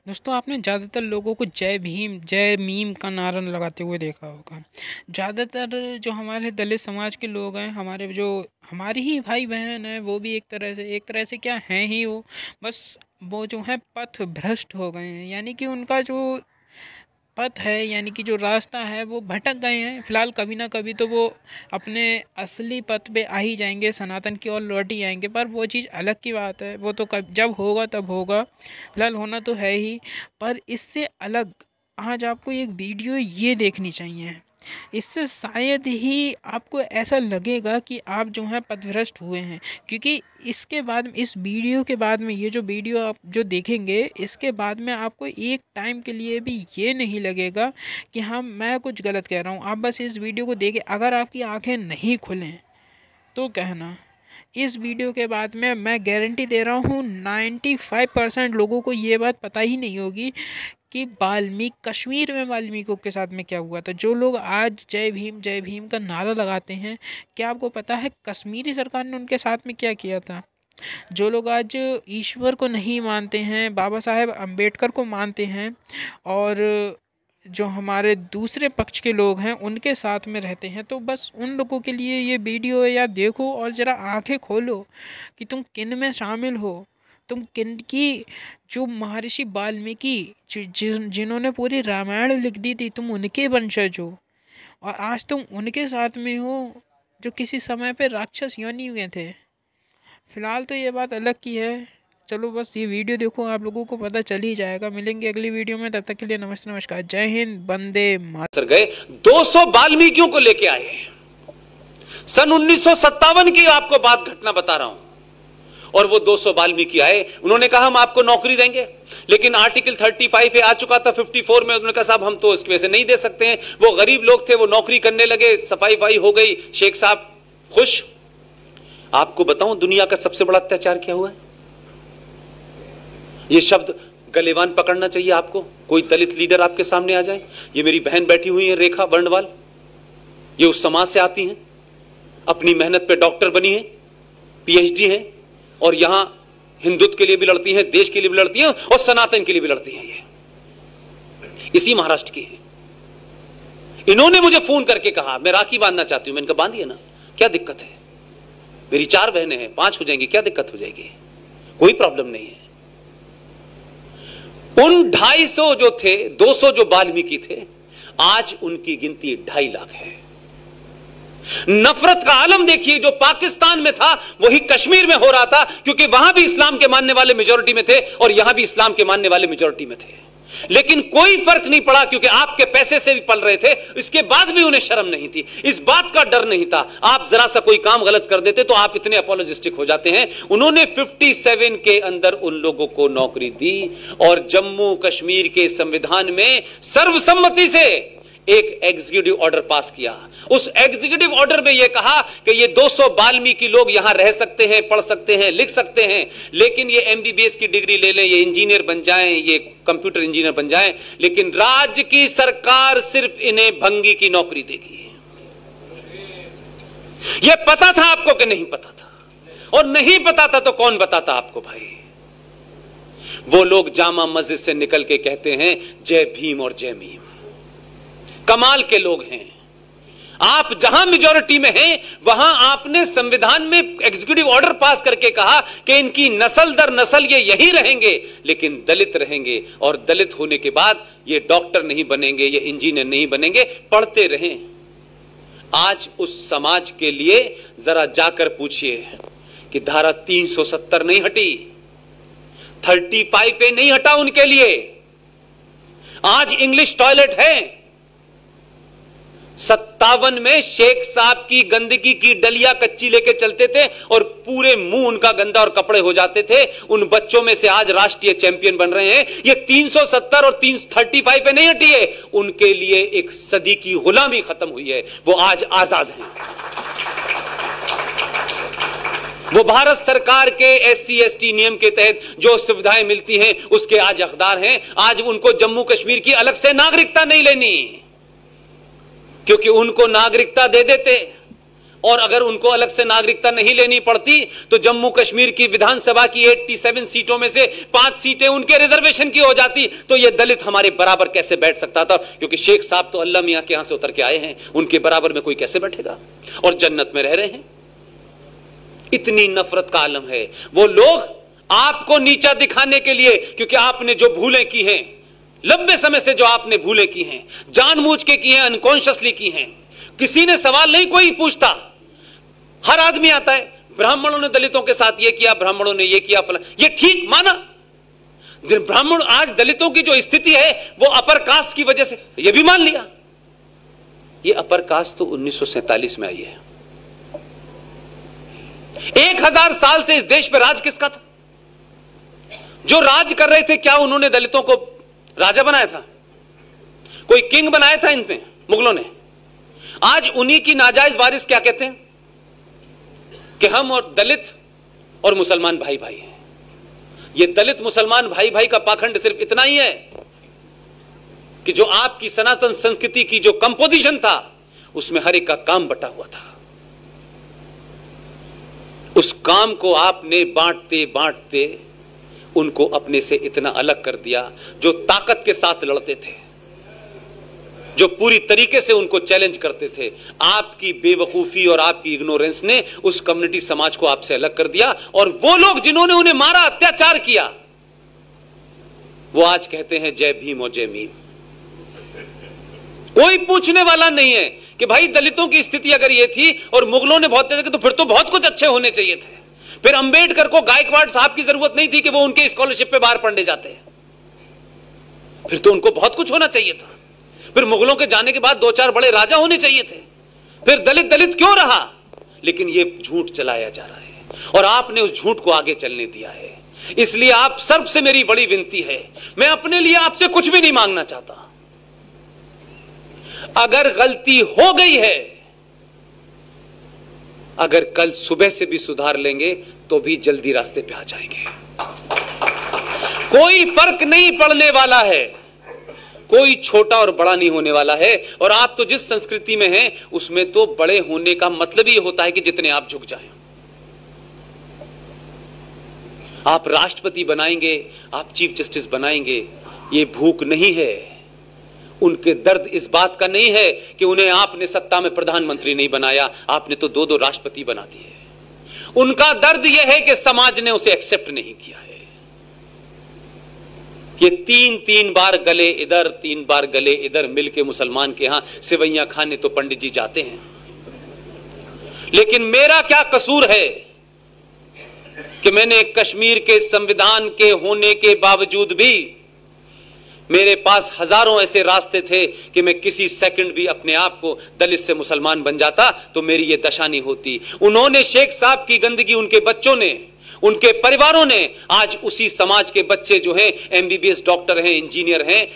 दोस्तों आपने ज़्यादातर लोगों को जय भीम जय मीम का नारा लगाते हुए देखा होगा। ज़्यादातर जो हमारे दलित समाज के लोग हैं, हमारे जो हमारे ही भाई बहन हैं, वो भी एक तरह से क्या हैं ही वो, बस वो जो है पथ भ्रष्ट हो गए हैं। यानी कि उनका जो पथ है, यानी कि जो रास्ता है, वो भटक गए हैं। फिलहाल कभी ना कभी तो वो अपने असली पथ पे आ ही जाएंगे, सनातन की ओर लौट ही आएंगे। पर वो चीज़ अलग की बात है, वो तो कब जब होगा तब होगा, फिलहाल होना तो है ही। पर इससे अलग आज आपको एक वीडियो ये देखनी चाहिए। इससे शायद ही आपको ऐसा लगेगा कि आप जो है पथभ्रष्ट हुए हैं, क्योंकि इसके बाद, इस वीडियो के बाद में, ये जो वीडियो आप जो देखेंगे, इसके बाद में आपको एक टाइम के लिए भी ये नहीं लगेगा कि हाँ मैं कुछ गलत कह रहा हूँ। आप बस इस वीडियो को देखें, अगर आपकी आंखें नहीं खुलें तो कहना, इस वीडियो के बाद में मैं गारंटी दे रहा हूँ 95% लोगों को ये बात पता ही नहीं होगी कि वाल्मीकि कश्मीर में वाल्मीकियों के साथ में क्या हुआ था। जो लोग आज जय भीम का नारा लगाते हैं, क्या आपको पता है कश्मीरी सरकार ने उनके साथ में क्या किया था? जो लोग आज ईश्वर को नहीं मानते हैं, बाबा साहेब अम्बेडकर को मानते हैं, और जो हमारे दूसरे पक्ष के लोग हैं उनके साथ में रहते हैं, तो बस उन लोगों के लिए ये वीडियो या देखो और ज़रा आंखें खोलो कि तुम किन में शामिल हो। तुम किन की, जो महर्षि वाल्मीकि जिन्होंने पूरी रामायण लिख दी थी, तुम उनके वंशज हो, और आज तुम उनके साथ में हो जो किसी समय पे राक्षस योनि हुए थे। फिलहाल तो ये बात अलग की है। चलो बस ये वीडियो देखो, आप लोगों को पता चल ही जाएगा। मिलेंगे अगली वीडियो में, तब तक के लिए नमस्ते नमस्कार, जय हिंद, वंदे मातरम। गए 200 वाल्मीकियों को लेके आए। सन 1957 की आपको बात घटना बता रहा हूं। और वो 200 वाल्मीकि आए, उन्होंने कहा हम आपको नौकरी देंगे, लेकिन आर्टिकल 35 आ चुका था 54 में। उन्होंने कहा साहब हम तो इसकी वजह से नहीं दे सकते हैं। वो गरीब लोग थे, वो नौकरी करने लगे, सफाई हो गई, शेख साहब खुश। आपको बताऊं दुनिया का सबसे बड़ा अत्याचार क्या हुआ है? ये शब्द गलेवान पकड़ना चाहिए आपको। कोई दलित लीडर आपके सामने आ जाए, ये मेरी बहन बैठी हुई है रेखा वर्णवाल, ये उस समाज से आती हैं, अपनी मेहनत पे डॉक्टर बनी है, पीएचडी है, और यहां हिंदुत्व के लिए भी लड़ती हैं, देश के लिए भी लड़ती हैं, और सनातन के लिए भी लड़ती हैं। ये इसी महाराष्ट्र की है। इन्होंने मुझे फोन करके कहा मैं राखी बांधना चाहती हूं। मैंने कहा बांधिए ना, क्या दिक्कत है? मेरी 4 बहनें हैं, 5 हो जाएंगी, क्या दिक्कत हो जाएगी? कोई प्रॉब्लम नहीं है। उन 250 जो थे, 200 जो वाल्मीकि थे, आज उनकी गिनती 2.5 लाख है। नफरत का आलम देखिए, जो पाकिस्तान में था वही कश्मीर में हो रहा था, क्योंकि वहां भी इस्लाम के मानने वाले मेजॉरिटी में थे और यहां भी इस्लाम के मानने वाले मेजॉरिटी में थे। लेकिन कोई फर्क नहीं पड़ा, क्योंकि आपके पैसे से भी पल रहे थे, इसके बाद भी उन्हें शर्म नहीं थी, इस बात का डर नहीं था। आप जरा सा कोई काम गलत कर देते तो आप इतने अपोलोजिस्टिक हो जाते हैं। उन्होंने 57 के अंदर उन लोगों को नौकरी दी, और जम्मू कश्मीर के संविधान में सर्वसम्मति से एक एग्जीक्यूटिव ऑर्डर पास किया। उस एग्जीक्यूटिव ऑर्डर में यह कहा कि ये 200 वाल्मीकि लोग यहां रह सकते हैं, पढ़ सकते हैं, लिख सकते हैं, लेकिन ये एमबीबीएस की डिग्री ले लें, ये इंजीनियर बन जाएं, ये कंप्यूटर इंजीनियर बन जाएं, लेकिन राज्य की सरकार सिर्फ इन्हें भंगी की नौकरी देगी। यह पता था आपको कि नहीं पता था? और नहीं पता था तो कौन बताता आपको भाई? वो लोग जामा मस्जिद से निकल के कहते हैं जय भीम और जय मीम। कमाल के लोग हैं। आप जहां मेजॉरिटी में हैं, वहां आपने संविधान में एग्जीक्यूटिव ऑर्डर पास करके कहा कि इनकी नस्ल दर नस्ल ये यही रहेंगे, लेकिन दलित रहेंगे, और दलित होने के बाद ये डॉक्टर नहीं बनेंगे, ये इंजीनियर नहीं बनेंगे, पढ़ते रहें। आज उस समाज के लिए जरा जाकर पूछिए कि धारा 370 नहीं हटी, 35 नहीं हटा उनके लिए। आज इंग्लिश टॉयलेट है। 57 में शेख साहब की गंदगी की डलिया कच्ची लेके चलते थे और पूरे मुंह उनका गंदा और कपड़े हो जाते थे। उन बच्चों में से आज राष्ट्रीय चैंपियन बन रहे हैं। ये 370 और 335 पे नहीं हटी है, उनके लिए एक सदी की गुलामी खत्म हुई है, वो आज आजाद हैं। वो भारत सरकार के SC ST नियम के तहत जो सुविधाएं मिलती हैं उसके आज हकदार हैं। आज उनको जम्मू कश्मीर की अलग से नागरिकता नहीं लेनी, क्योंकि उनको नागरिकता दे देते और अगर उनको अलग से नागरिकता नहीं लेनी पड़ती तो जम्मू कश्मीर की विधानसभा की 87 सीटों में से 5 सीटें उनके रिजर्वेशन की हो जाती, तो ये दलित हमारे बराबर कैसे बैठ सकता था? क्योंकि शेख साहब तो अल्लाह मियां के यहां से उतर के आए हैं, उनके बराबर में कोई कैसे बैठेगा? और जन्नत में रह रहे हैं। इतनी नफरत का आलम है। वो लोग आपको नीचा दिखाने के लिए, क्योंकि आपने जो भूलें की हैं, लंबे समय से जो आपने भूलें की हैं, जानबूझ के की हैं, अनकॉन्शियसली की हैं, किसी ने सवाल नहीं कोई पूछता। हर आदमी आता है, ब्राह्मणों ने दलितों के साथ ये किया, ब्राह्मणों ने ये किया, फला, ये ठीक माना। ब्राह्मण आज दलितों की जो स्थिति है वो अपर कास्ट की वजह से, ये भी मान लिया। ये अपर कास्ट तो 1947 में आई है। 1000 साल से इस देश पे राज किसका था? जो राज कर रहे थे, क्या उन्होंने दलितों को राजा बनाया था? कोई किंग बनाया था इनमें मुगलों ने? आज उन्हीं की नाजायज वारिस क्या कहते हैं कि हम और दलित और मुसलमान भाई भाई हैं। ये दलित मुसलमान भाई भाई का पाखंड सिर्फ इतना ही है कि जो आपकी सनातन संस्कृति की जो कंपोजिशन था उसमें हर एक का काम बटा हुआ था। उस काम को आपने बांटते बांटते उनको अपने से इतना अलग कर दिया। जो ताकत के साथ लड़ते थे, जो पूरी तरीके से उनको चैलेंज करते थे, आपकी बेवकूफी और आपकी इग्नोरेंस ने उस कम्युनिटी समाज को आपसे अलग कर दिया। और वो लोग जिन्होंने उन्हें मारा, अत्याचार किया, वो आज कहते हैं जय भीम और जय मीम। कोई पूछने वाला नहीं है कि भाई दलितों की स्थिति अगर ये थी और मुगलों ने बहुत तो फिर तो बहुत कुछ अच्छे होने चाहिए थे। फिर अंबेडकर को गायकवाड़ साहब की जरूरत नहीं थी कि वो उनके स्कॉलरशिप पे बाहर पढ़ने जाते हैं। फिर तो उनको बहुत कुछ होना चाहिए था। फिर मुगलों के जाने के बाद 2-4 बड़े राजा होने चाहिए थे। फिर दलित दलित क्यों रहा? लेकिन ये झूठ चलाया जा रहा है और आपने उस झूठ को आगे चलने दिया है। इसलिए आप सबसे मेरी बड़ी विनती है, मैं अपने लिए आपसे कुछ भी नहीं मांगना चाहता। अगर गलती हो गई है, अगर कल सुबह से भी सुधार लेंगे तो भी जल्दी रास्ते पे आ जाएंगे। कोई फर्क नहीं पड़ने वाला है, कोई छोटा और बड़ा नहीं होने वाला है। और आप तो जिस संस्कृति में हैं उसमें तो बड़े होने का मतलब ही होता है कि जितने आप झुक जाएं। आप राष्ट्रपति बनाएंगे, आप चीफ जस्टिस बनाएंगे, ये भूख नहीं है। उनके दर्द इस बात का नहीं है कि उन्हें आपने सत्ता में प्रधानमंत्री नहीं बनाया, आपने तो 2-2 राष्ट्रपति बना दिए। उनका दर्द यह है कि समाज ने उसे एक्सेप्ट नहीं किया है। ये 3-3 बार गले इधर, 3 बार गले इधर मिलके मुसलमान के यहां सेवैयां खाने तो पंडित जी जाते हैं। लेकिन मेरा क्या कसूर है कि मैंने कश्मीर के संविधान के होने के बावजूद भी मेरे पास हजारों ऐसे रास्ते थे कि मैं किसी सेकंड भी अपने आप को दलित से मुसलमान बन जाता, तो मेरी ये दशा नहीं होती। उन्होंने, शेख साहब की गंदगी, उनके बच्चों ने, उनके परिवारों ने, आज उसी समाज के बच्चे जो हैं MBBS डॉक्टर हैं, इंजीनियर हैं,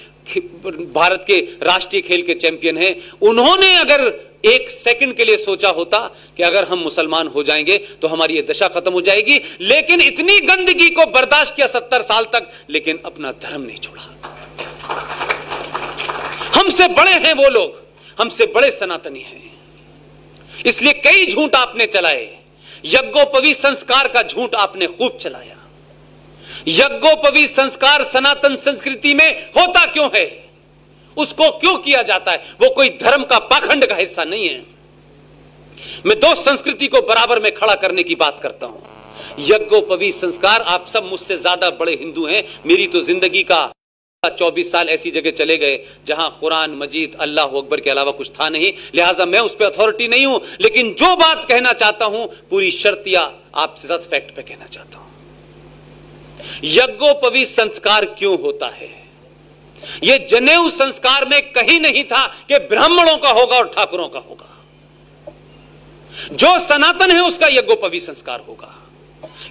भारत के राष्ट्रीय खेल के चैंपियन हैं। उन्होंने अगर एक सेकंड के लिए सोचा होता कि अगर हम मुसलमान हो जाएंगे तो हमारी ये दशा खत्म हो जाएगी, लेकिन इतनी गंदगी को बर्दाश्त किया 70 साल तक, लेकिन अपना धर्म नहीं छोड़ा। हमसे बड़े हैं वो लोग, हमसे बड़े सनातनी हैं। इसलिए कई झूठ आपने चलाए। यज्ञोपवी संस्कार का झूठ आपने खूब चलाया। यज्ञोपवी संस्कार सनातन संस्कृति में होता क्यों है, उसको क्यों किया जाता है? वो कोई धर्म का पाखंड का हिस्सा नहीं है। मैं 2 संस्कृति को बराबर में खड़ा करने की बात करता हूं। यज्ञोपवी संस्कार, आप सब मुझसे ज्यादा बड़े हिंदू हैं। मेरी तो जिंदगी का 24 साल ऐसी जगह चले गए जहां कुरान मजीद, अल्लाह अकबर के अलावा कुछ था नहीं, लिहाजा मैं उस पर अथॉरिटी नहीं हूं। लेकिन जो बात कहना चाहता हूं पूरी शर्तिया आपसे साथ फैक्ट पे कहना चाहता हूं। यज्ञोपवी संस्कार क्यों होता है? यह जनेऊ संस्कार में कहीं नहीं था कि ब्राह्मणों का होगा और ठाकुरों का होगा। जो सनातन है उसका यज्ञोपवी संस्कार होगा।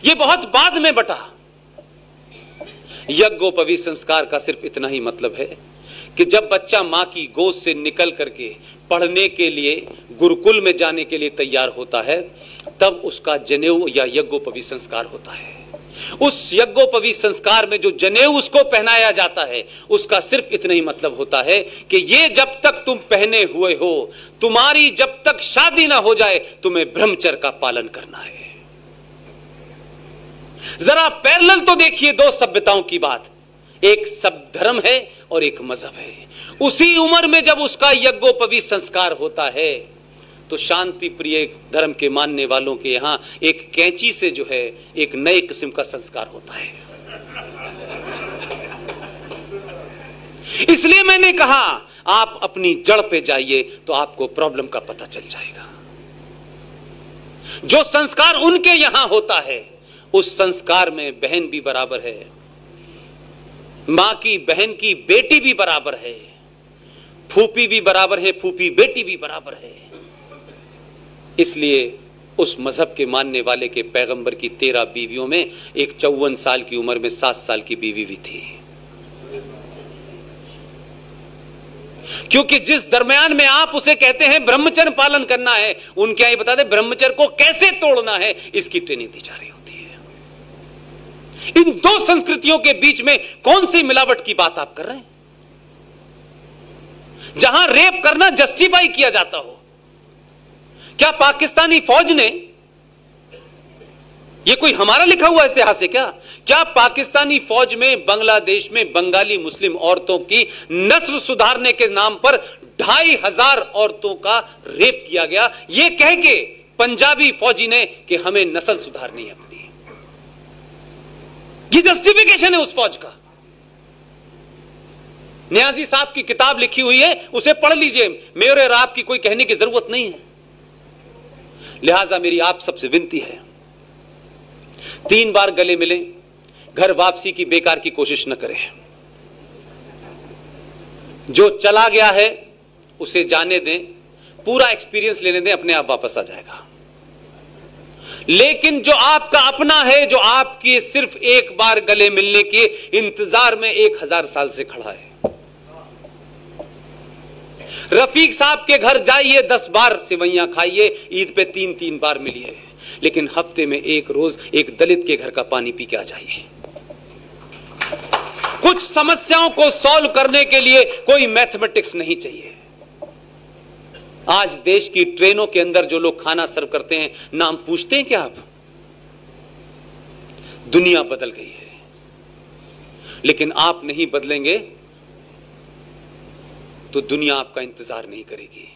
यह बहुत बाद में बटा। यज्ञोपवी संस्कार का सिर्फ इतना ही मतलब है कि जब बच्चा मां की गोद से निकल करके पढ़ने के लिए, गुरुकुल में जाने के लिए तैयार होता है, तब उसका जनेऊ या यज्ञोपवी संस्कार होता है। उस यज्ञोपवीत संस्कार में जो जनेऊ उसको पहनाया जाता है, उसका सिर्फ इतना ही मतलब होता है कि ये जब तक तुम पहने हुए हो, तुम्हारी जब तक शादी ना हो जाए, तुम्हें ब्रह्मचर्य का पालन करना है। जरा पैरेलल तो देखिए दो सभ्यताओं की बात, एक सब धर्म है और एक मजहब है। उसी उम्र में जब उसका यज्ञोपवीत संस्कार होता है तो शांति प्रिय धर्म के मानने वालों के यहां एक कैंची से जो है एक नए किस्म का संस्कार होता है। इसलिए मैंने कहा आप अपनी जड़ पे जाइए तो आपको प्रॉब्लम का पता चल जाएगा। जो संस्कार उनके यहां होता है उस संस्कार में बहन भी बराबर है, मां की बहन की बेटी भी बराबर है, फूफी भी बराबर है, फूफी बेटी भी बराबर है। इसलिए उस मजहब के मानने वाले के पैगंबर की 13 बीवियों में एक 54 साल की उम्र में 7 साल की बीवी भी थी, क्योंकि जिस दरमियान में आप उसे कहते हैं ब्रह्मचर्य पालन करना है, उनके यहां बता दें ब्रह्मचर्य को कैसे तोड़ना है, इसकी ट्रेनिंग दी जा रही होती है। इन दो संस्कृतियों के बीच में कौन सी मिलावट की बात आप कर रहे हैं? जहां रेप करना जस्टिफाई किया जाता हो, क्या पाकिस्तानी फौज ने, यह कोई हमारा लिखा हुआ इतिहास है क्या पाकिस्तानी फौज में बांग्लादेश में बंगाली मुस्लिम औरतों की नस्ल सुधारने के नाम पर 2500 औरतों का रेप किया गया, यह कह के पंजाबी फौजी ने कि हमें नस्ल सुधारनी है अपनी? ये जस्टिफिकेशन है उस फौज का। न्याजी साहब की किताब लिखी हुई है, उसे पढ़ लीजिए, मेरे और आपकी कोई कहने की जरूरत नहीं है। लिहाजा मेरी आप सबसे विनती है, 3 बार गले मिलें, घर वापसी की बेकार की कोशिश न करें। जो चला गया है उसे जाने दें, पूरा एक्सपीरियंस लेने दें, अपने आप वापस आ जाएगा। लेकिन जो आपका अपना है, जो आपके सिर्फ एक बार गले मिलने के इंतजार में 1000 साल से खड़ा है, रफीक साहब के घर जाइए, 10 बार सेवैयां खाइए, ईद पे 3-3 बार मिलिए, लेकिन हफ्ते में एक रोज एक दलित के घर का पानी पी के आ जाइए। कुछ समस्याओं को सॉल्व करने के लिए कोई मैथमेटिक्स नहीं चाहिए। आज देश की ट्रेनों के अंदर जो लोग खाना सर्व करते हैं, नाम पूछते हैं क्या आप? दुनिया बदल गई है, लेकिन आप नहीं बदलेंगे तो दुनिया आपका इंतजार नहीं करेगी।